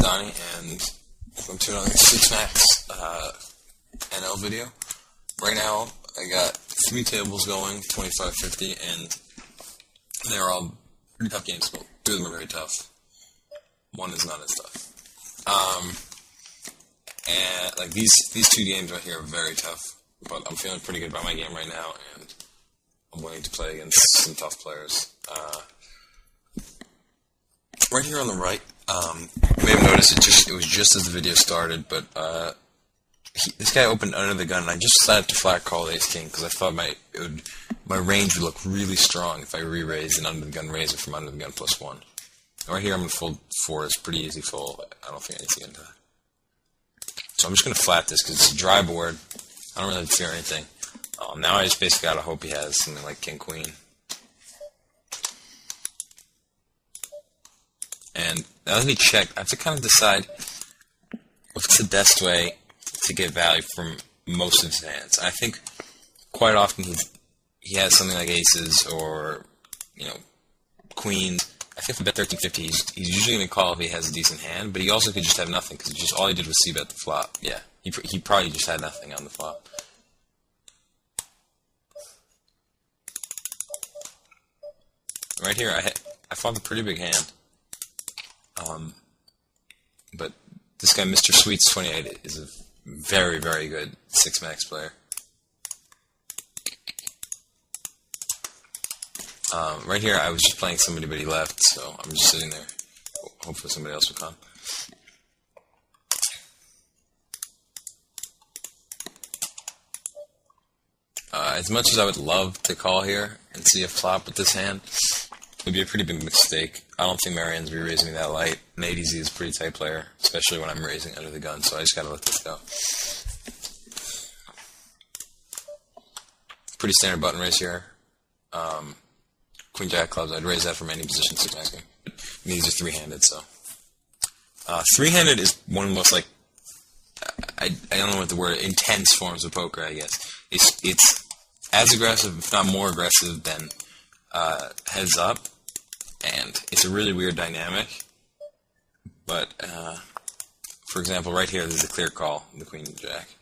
Dani, and welcome to another 6max NL video. Right now, I got 3 tables going, 25, 50, and they're all pretty tough games, but 2 of them are very tough. 1 is not as tough. And like these 2 games right here are very tough, but I'm feeling pretty good about my game right now, and I'm willing to play against some tough players. Right here on the right, you may have noticed it was just as the video started, but this guy opened under the gun, and I just decided to flat call Ace King because I thought my range would look really strong if I re-raised an under the gun raiser from under the gun +1. Right here I'm going to fold 4. It's pretty easy fold. I don't think anything's going to die. So I'm just going to flat this because it's a dry board. I don't really fear anything. Now I just basically gotta hope he has something like King Queen. And now that he checked, I have to kind of decide what's the best way to get value from most of his hands. I think quite often he has something like aces or, queens. I think for bet 1350, he's usually going to call if he has a decent hand, but he also could just have nothing because all he did was c-bet the flop. Yeah, he probably just had nothing on the flop. Right here, I found a pretty big hand. But this guy, Mr. Sweets 28, is a very, very good 6max player. Right here, I was just playing somebody, but he left, so I'm just sitting there. Hopefully somebody else will come. As much as I would love to call here and see a flop with this hand, it would be a pretty big mistake. I don't think Marianne's re-raising me that light. And ADZ is a pretty tight player, especially when I'm raising under the gun, so I just gotta let this go. Pretty standard button raise here. Queen Jack clubs, I'd raise that from any position 6maxing. These are 3handed, so. 3handed is one of the most, I don't know what the word, intense forms of poker, I guess. It's as aggressive, if not more aggressive, than heads up, and it's a really weird dynamic. But, for example, right here, there's a clear call, the Queen Jack.